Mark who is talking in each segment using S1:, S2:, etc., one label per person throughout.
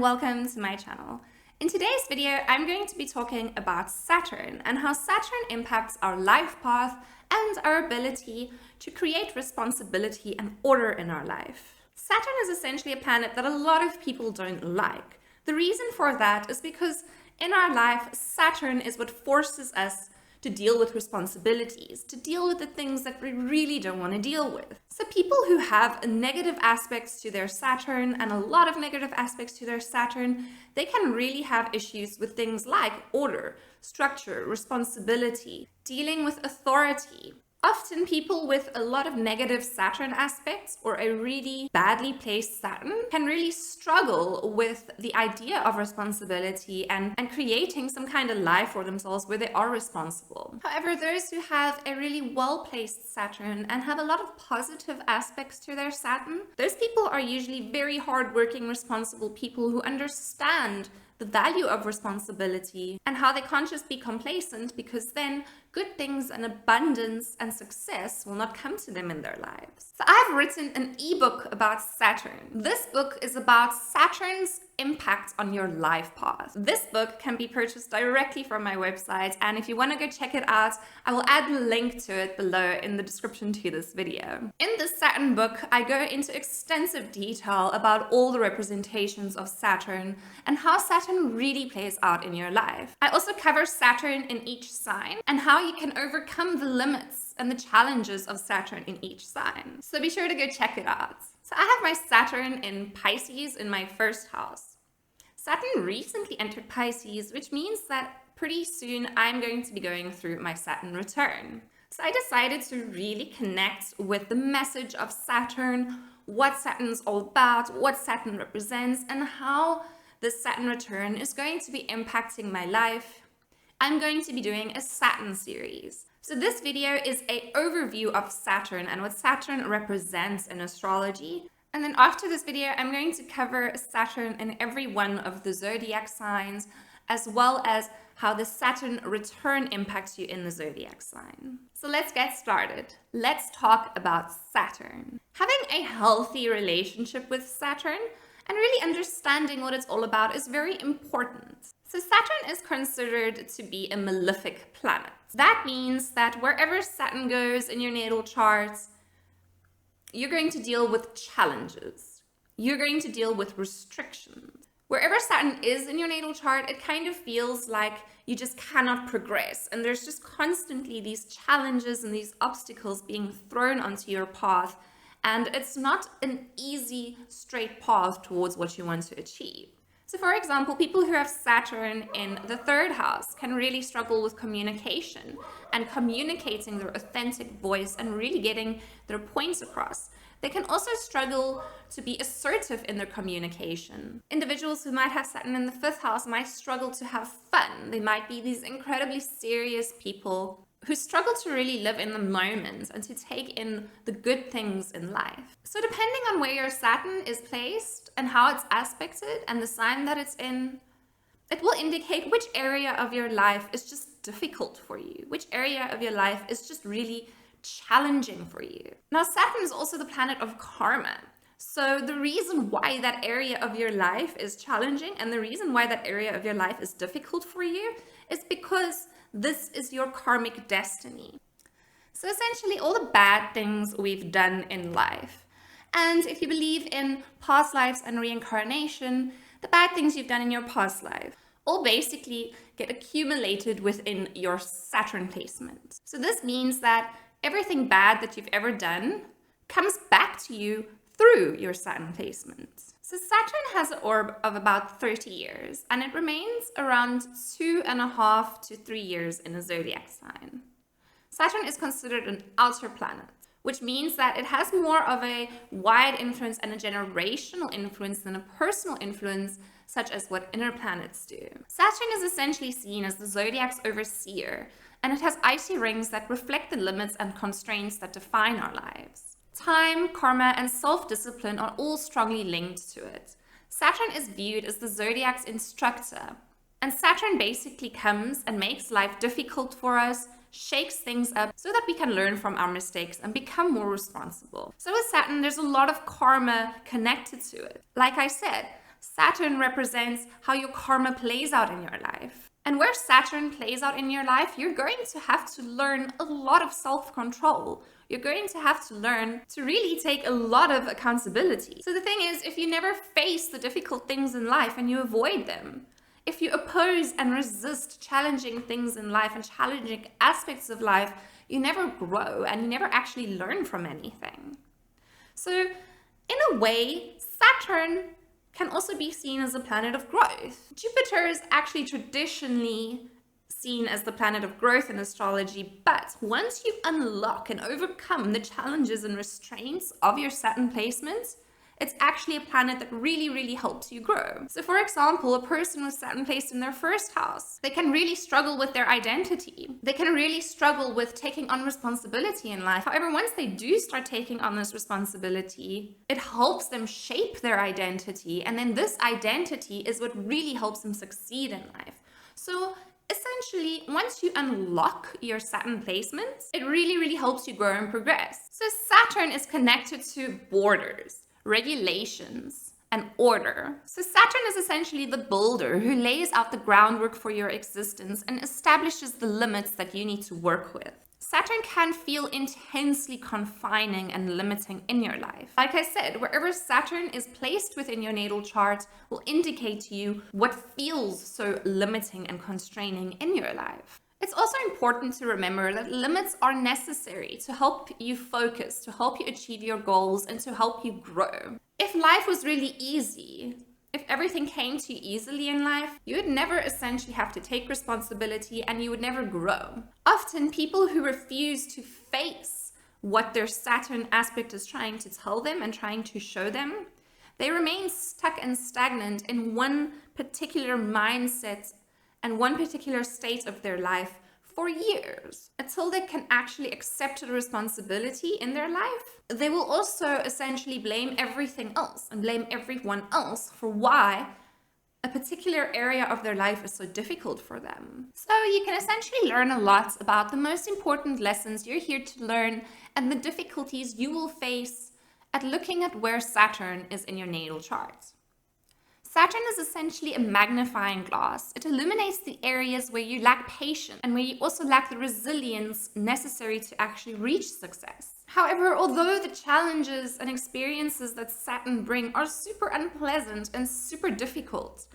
S1: welcome to my channel. In today's video, I'm going to be talking about Saturn and how Saturn impacts our life path and our ability to create responsibility and order in our life. Saturn is essentially a planet that a lot of people don't like. The reason for that is because in our life, Saturn is what forces us to deal with responsibilities, to deal with the things that we really don't want to deal with. So people who have negative aspects to their Saturn and a lot of negative aspects to their Saturn, they can really have issues with things like order, structure, responsibility, dealing with authority. Often people with a lot of negative Saturn aspects or a really badly placed Saturn can really struggle with the idea of responsibility and creating some kind of life for themselves where they are responsible. However, those who have a really well-placed Saturn and have a lot of positive aspects to their Saturn, those people are usually very hardworking, responsible people who understand the value of responsibility and how they can't just be complacent, because then good things and abundance and success will not come to them in their lives. So I've written an ebook about Saturn. This book is about Saturn's impact on your life path. This book can be purchased directly from my website, and if you want to go check it out, I will add a link to it below in the description to this video. In this Saturn book, I go into extensive detail about all the representations of Saturn and how Saturn really plays out in your life. I also cover Saturn in each sign and how you can overcome the limits and the challenges of Saturn in each sign. So be sure to go check it out. So I have my Saturn in Pisces in my first house. Saturn recently entered Pisces, which means that pretty soon I'm going to be going through my Saturn return. So I decided to really connect with the message of Saturn, what Saturn's all about, what Saturn represents, and how this Saturn return is going to be impacting my life. I'm going to be doing a Saturn series. So this video is an overview of Saturn and what Saturn represents in astrology. And then after this video, I'm going to cover Saturn in every one of the Zodiac signs, as well as how the Saturn return impacts you in the Zodiac sign. So let's get started. Let's talk about Saturn. Having a healthy relationship with Saturn and really understanding what it's all about is very important. So Saturn is considered to be a malefic planet. That means that wherever Saturn goes in your natal chart, you're going to deal with challenges. You're going to deal with restrictions. Wherever Saturn is in your natal chart, it kind of feels like you just cannot progress. And there's just constantly these challenges and these obstacles being thrown onto your path. And it's not an easy, straight path towards what you want to achieve. So for example, people who have Saturn in the third house can really struggle with communication and communicating their authentic voice and really getting their points across. They can also struggle to be assertive in their communication. Individuals who might have Saturn in the fifth house might struggle to have fun. They might be these incredibly serious people who struggle to really live in the moment and to take in the good things in life. So depending on where your Saturn is placed and how it's aspected and the sign that it's in, it will indicate which area of your life is just difficult for you, which area of your life is just really challenging for you. Now, Saturn is also the planet of karma. So the reason why that area of your life is challenging and the reason why that area of your life is difficult for you is because this is your karmic destiny. So essentially all the bad things we've done in life. And if you believe in past lives and reincarnation, the bad things you've done in your past life all basically get accumulated within your Saturn placement. So this means that everything bad that you've ever done comes back to you through your Saturn placement. So Saturn has an orb of about 30 years, and it remains around 2.5 to 3 years in a zodiac sign. Saturn is considered an outer planet, which means that it has more of a wide influence and a generational influence than a personal influence, such as what inner planets do. Saturn is essentially seen as the zodiac's overseer, and it has icy rings that reflect the limits and constraints that define our lives. Time, karma, and self-discipline are all strongly linked to it. Saturn is viewed as the zodiac's instructor, and Saturn basically comes and makes life difficult for us, shakes things up so that we can learn from our mistakes and become more responsible. So with Saturn, there's a lot of karma connected to it. Like I said, Saturn represents how your karma plays out in your life. And where Saturn plays out in your life, you're going to have to learn a lot of self-control. You're going to have to learn to really take a lot of accountability. So the thing is, if you never face the difficult things in life and you avoid them, if you oppose and resist challenging things in life and challenging aspects of life, you never grow and you never actually learn from anything. So in a way, Saturn can also be seen as a planet of growth. Jupiter is actually traditionally seen as the planet of growth in astrology, but once you unlock and overcome the challenges and restraints of your Saturn placements, it's actually a planet that really helps you grow. So for example, a person with Saturn placed in their first house, they can really struggle with their identity. They can really struggle with taking on responsibility in life. However, once they do start taking on this responsibility, it helps them shape their identity. And then this identity is what really helps them succeed in life. So essentially, once you unlock your Saturn placements, it really helps you grow and progress. So Saturn is connected to borders, regulations, and order. So Saturn is essentially the builder who lays out the groundwork for your existence and establishes the limits that you need to work with. Saturn can feel intensely confining and limiting in your life. Like I said, wherever Saturn is placed within your natal chart will indicate to you what feels so limiting and constraining in your life. It's also important to remember that limits are necessary to help you focus, to help you achieve your goals, and to help you grow. If life was really easy, if everything came to you easily in life, you would never essentially have to take responsibility and you would never grow. Often, people who refuse to face what their Saturn aspect is trying to tell them and trying to show them, they remain stuck and stagnant in one particular mindset and one particular state of their life for years until they can actually accept the responsibility in their life. They will also essentially blame everything else and blame everyone else for why a particular area of their life is so difficult for them. So you can essentially learn a lot about the most important lessons you're here to learn and the difficulties you will face at looking at where Saturn is in your natal chart. Saturn is essentially a magnifying glass. It illuminates the areas where you lack patience and where you also lack the resilience necessary to actually reach success. However, although the challenges and experiences that Saturn brings are super unpleasant and super difficult,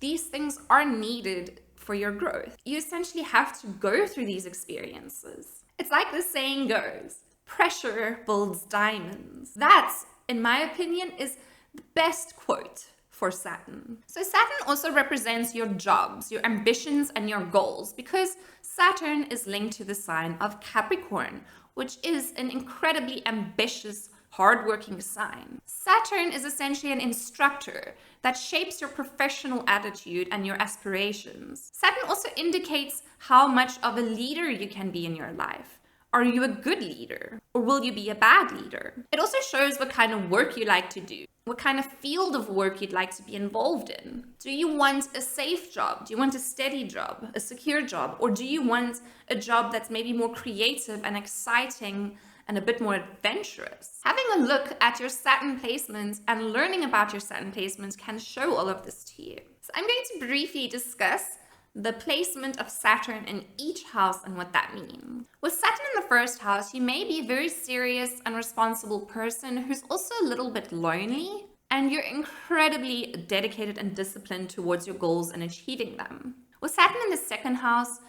S1: these things are needed for your growth. You essentially have to go through these experiences. It's like the saying goes, pressure builds diamonds. That, in my opinion, is the best quote for Saturn. So Saturn also represents your jobs, your ambitions, and your goals, because Saturn is linked to the sign of Capricorn, which is an incredibly ambitious, hardworking sign. Saturn is essentially an instructor that shapes your professional attitude and your aspirations. Saturn also indicates how much of a leader you can be in your life. Are you a good leader, or will you be a bad leader? It also shows what kind of work you like to do, what kind of field of work you'd like to be involved in. Do you want a safe job? Do you want a steady job, a secure job? Or do you want a job that's maybe more creative and exciting and a bit more adventurous? Having a look at your Saturn placements and learning about your Saturn placements can show all of this to you. So I'm going to briefly discuss the placement of Saturn in each house and what that means. With Saturn in the first house, you may be a very serious and responsible person who's also a little bit lonely, and you're incredibly dedicated and disciplined towards your goals and achieving them. With Saturn in the second house,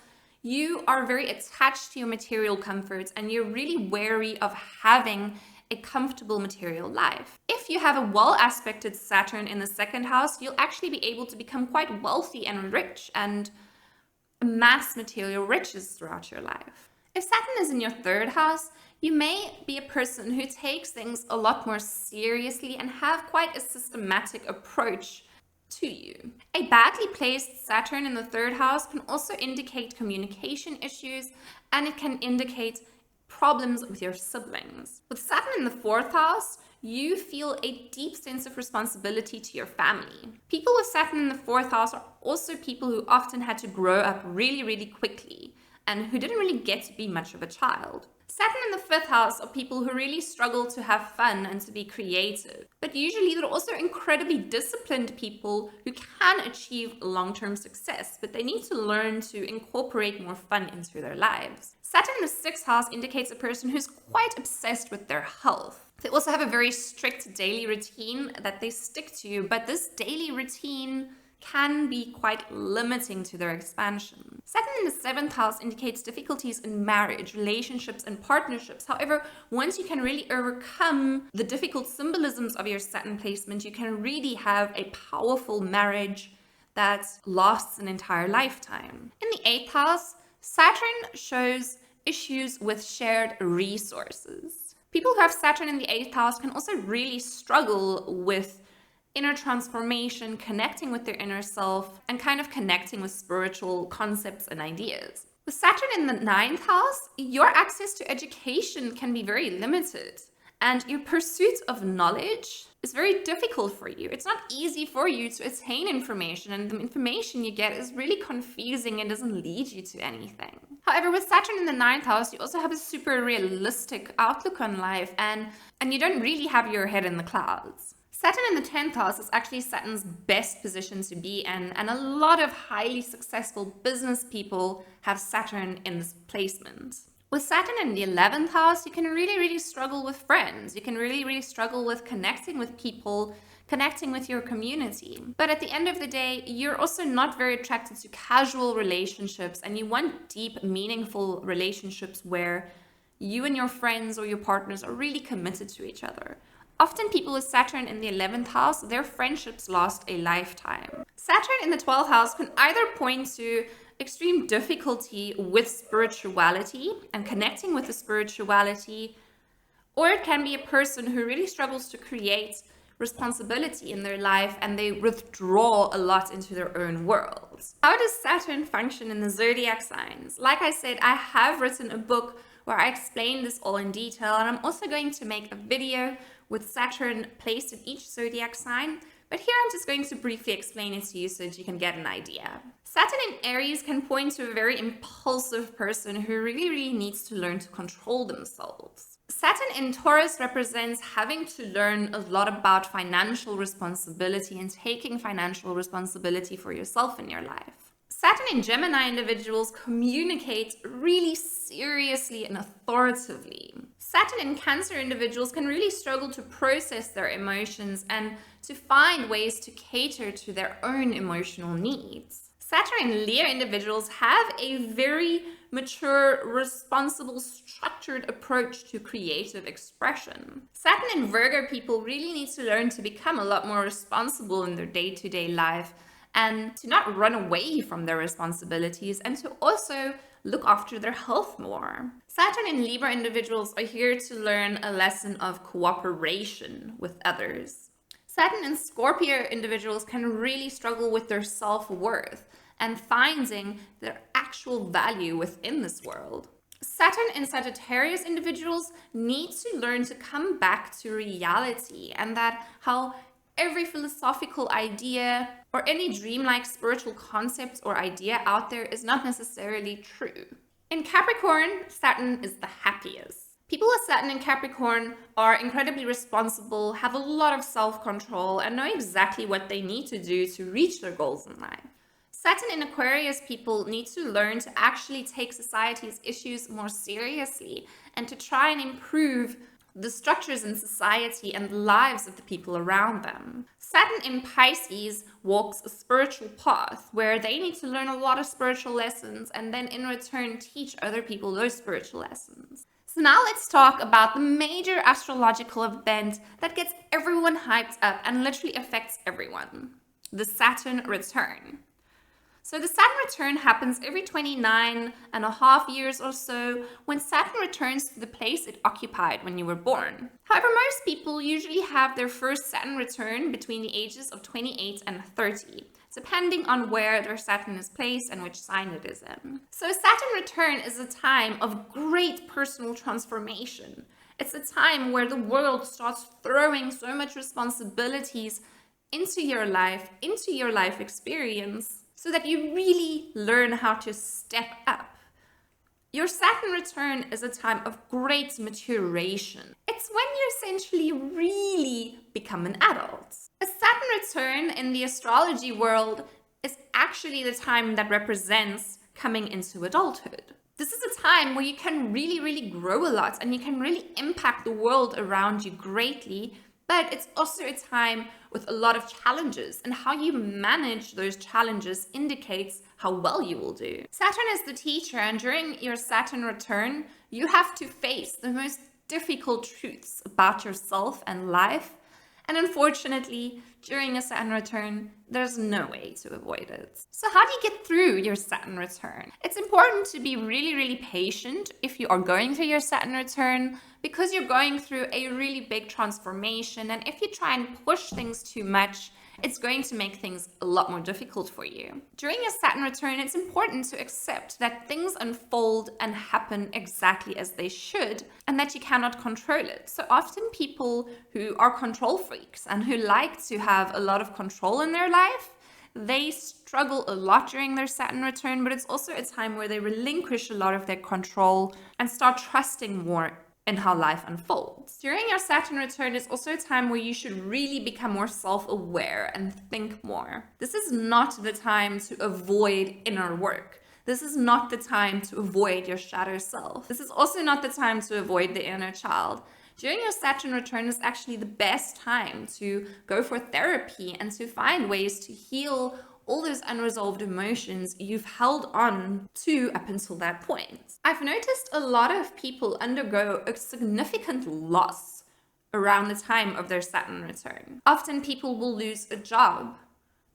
S1: you are very attached to your material comforts and you're really wary of having a comfortable material life. If you have a well-aspected Saturn in the second house, you'll actually be able to become quite wealthy and rich and amass material riches throughout your life. If Saturn is in your third house, you may be a person who takes things a lot more seriously and have quite a systematic approach to you. A badly placed Saturn in the third house can also indicate communication issues, and it can indicate problems with your siblings. With Saturn in the fourth house, you feel a deep sense of responsibility to your family. People with Saturn in the fourth house are also people who often had to grow up really quickly and who didn't really get to be much of a child. Saturn in the 5th house are people who really struggle to have fun and to be creative. But usually they're also incredibly disciplined people who can achieve long-term success, but they need to learn to incorporate more fun into their lives. Saturn in the 6th house indicates a person who's quite obsessed with their health. They also have a very strict daily routine that they stick to, but this daily routine can be quite limiting to their expansion. Saturn in the 7th house indicates difficulties in marriage, relationships, and partnerships. However, once you can really overcome the difficult symbolisms of your Saturn placement, you can really have a powerful marriage that lasts an entire lifetime. In the 8th house, Saturn shows issues with shared resources. People who have Saturn in the 8th house can also really struggle with inner transformation, connecting with their inner self, and kind of connecting with spiritual concepts and ideas. With Saturn in the 9th house, your access to education can be very limited, and your pursuit of knowledge is very difficult for you. It's not easy for you to attain information, and the information you get is really confusing and doesn't lead you to anything. However, with Saturn in the 9th house, you also have a super realistic outlook on life, and you don't really have your head in the clouds. Saturn in the 10th house is actually Saturn's best position to be in, and a lot of highly successful business people have Saturn in this placement. With Saturn in the 11th house, you can really struggle with friends. You can really struggle with connecting with people, connecting with your community. But at the end of the day, you're also not very attracted to casual relationships, and you want deep, meaningful relationships where you and your friends or your partners are really committed to each other. Often people with Saturn in the 11th house, their friendships last a lifetime. Saturn in the 12th house can either point to extreme difficulty with spirituality and connecting with the spirituality, or it can be a person who really struggles to create responsibility in their life and they withdraw a lot into their own world. How does Saturn function in the zodiac signs? Like I said, I have written a book where I explain this all in detail, and I'm also going to make a video with Saturn placed in each zodiac sign, but here I'm just going to briefly explain it to you so that you can get an idea. Saturn in Aries can point to a very impulsive person who really needs to learn to control themselves. Saturn in Taurus represents having to learn a lot about financial responsibility and taking financial responsibility for yourself in your life. Saturn in Gemini individuals communicate really seriously and authoritatively. Saturn in Cancer individuals can really struggle to process their emotions and to find ways to cater to their own emotional needs. Saturn in Leo individuals have a very mature, responsible, structured approach to creative expression. Saturn in Virgo people really need to learn to become a lot more responsible in their day-to-day life and to not run away from their responsibilities and to also look after their health more. Saturn in Libra individuals are here to learn a lesson of cooperation with others. Saturn in Scorpio individuals can really struggle with their self-worth and finding their actual value within this world. Saturn in Sagittarius individuals need to learn to come back to reality, and that how every philosophical idea or any dreamlike spiritual concept or idea out there is not necessarily true. In Capricorn, Saturn is the happiest. People with Saturn in Capricorn are incredibly responsible, have a lot of self-control, and know exactly what they need to do to reach their goals in life. Saturn in Aquarius people need to learn to actually take society's issues more seriously and to try and improve the structures in society and the lives of the people around them. Saturn in Pisces walks a spiritual path where they need to learn a lot of spiritual lessons and then in return teach other people those spiritual lessons. So now let's talk about the major astrological event that gets everyone hyped up and literally affects everyone: the Saturn return. So the Saturn return happens every 29.5 years or so when Saturn returns to the place it occupied when you were born. However, most people usually have their first Saturn return between the ages of 28 and 30, depending on where their Saturn is placed and which sign it is in. So Saturn return is a time of great personal transformation. It's a time where the world starts throwing so much responsibilities into your life experience, so that you really learn how to step up Your Saturn return is a time of great maturation. It's when you essentially really become an adult. A Saturn return in the astrology world is actually the time that represents coming into adulthood. This is a time where you can really grow a lot and you can really impact the world around you greatly, but it's also a time with a lot of challenges, and how you manage those challenges indicates how well you will do. Saturn is the teacher, and during your Saturn return, you have to face the most difficult truths about yourself and life. And unfortunately, during a Saturn return, there's no way to avoid it. So how do you get through your Saturn return? It's important to be really patient if you are going through your Saturn return, because you're going through a really big transformation. And if you try and push things too much, it's going to make things a lot more difficult for you. During your Saturn return, it's important to accept that things unfold and happen exactly as they should, and that you cannot control it. So often people who are control freaks and who like to have a lot of control in their life, they struggle a lot during their Saturn return, but it's also a time where they relinquish a lot of their control and start trusting more in how life unfolds. During your Saturn return is also a time where you should really become more self-aware and think more. This is not the time to avoid inner work. This is not the time to avoid your shadow self. This is also not the time to avoid the inner child. During your Saturn return is actually the best time to go for therapy and to find ways to heal all those unresolved emotions you've held on to up until that point. I've noticed a lot of people undergo a significant loss around the time of their Saturn return. Often people will lose a job.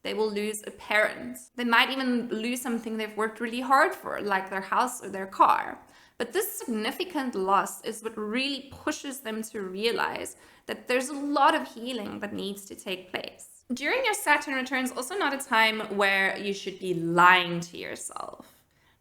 S1: They will lose a parent. They might even lose something they've worked really hard for, like their house or their car. But this significant loss is what really pushes them to realize that there's a lot of healing that needs to take place. During your Saturn return is also not a time where you should be lying to yourself.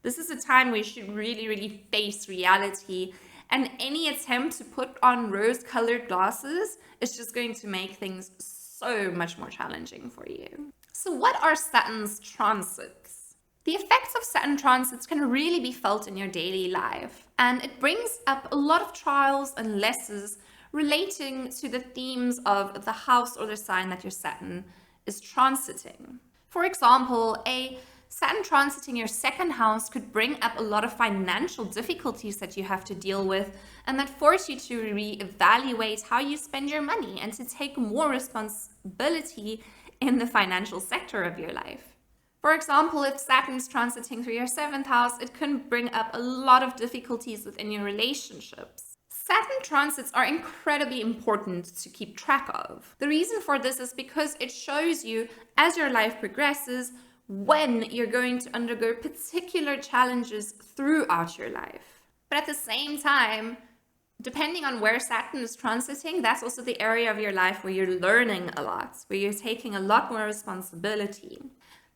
S1: This is a time where you should really face reality, and any attempt to put on rose-colored glasses is just going to make things so much more challenging for you. So what are Saturn's transits? The effects of Saturn transits can really be felt in your daily life, and it brings up a lot of trials and lessons relating to the themes of the house or the sign that your Saturn is transiting. For example, a Saturn transiting your second house could bring up a lot of financial difficulties that you have to deal with, and that force you to reevaluate how you spend your money and to take more responsibility in the financial sector of your life. For example, if Saturn's transiting through your seventh house, it can bring up a lot of difficulties within your relationships. Saturn transits are incredibly important to keep track of. The reason for this is because it shows you, as your life progresses, when you're going to undergo particular challenges throughout your life. But at the same time, depending on where Saturn is transiting, that's also the area of your life where you're learning a lot, where you're taking a lot more responsibility.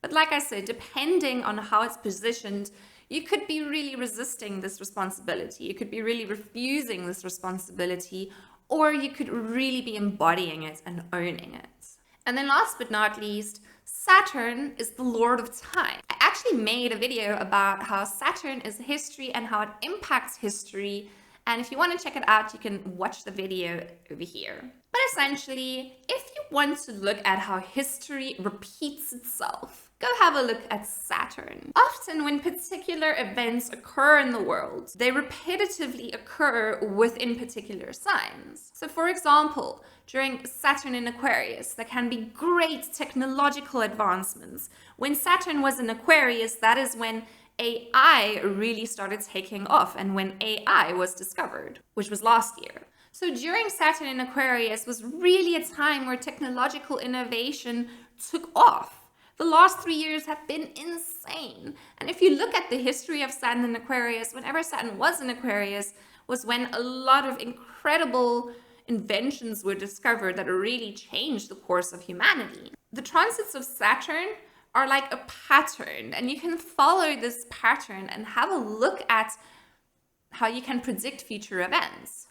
S1: But like I said, depending on how it's positioned, you could be really resisting this responsibility. You could be really refusing this responsibility, or you could really be embodying it and owning it. And then last but not least, Saturn is the Lord of Time. I actually made a video about how Saturn is history and how it impacts history. And if you want to check it out, you can watch the video over here. But essentially, if you want to look at how history repeats itself, go have a look at Saturn. Often when particular events occur in the world, they repetitively occur within particular signs. So for example, during Saturn in Aquarius, there can be great technological advancements. When Saturn was in Aquarius, that is when AI really started taking off and when AI was discovered, which was last year. So during Saturn in Aquarius was really a time where technological innovation took off. The last 3 years have been insane. And if you look at the history of Saturn in Aquarius, whenever Saturn was in Aquarius was when a lot of incredible inventions were discovered that really changed the course of humanity. The transits of Saturn are like a pattern, and you can follow this pattern and have a look at how you can predict future events.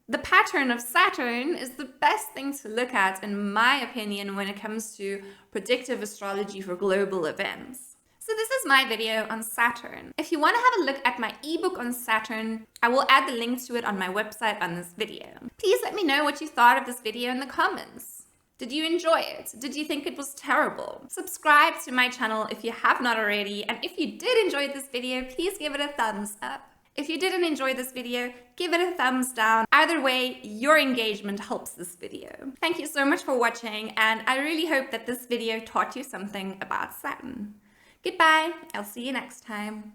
S1: The pattern of Saturn is the best thing to look at, in my opinion, when it comes to predictive astrology for global events. So this is my video on Saturn. If you want to have a look at my ebook on Saturn, I will add the link to it on my website on this video. Please let me know what you thought of this video in the comments. Did you enjoy it? Did you think it was terrible? Subscribe to my channel if you have not already, and if you did enjoy this video, please give it a thumbs up. If you didn't enjoy this video, give it a thumbs down. Either way, your engagement helps this video. Thank you so much for watching, and I really hope that this video taught you something about Saturn. Goodbye, I'll see you next time.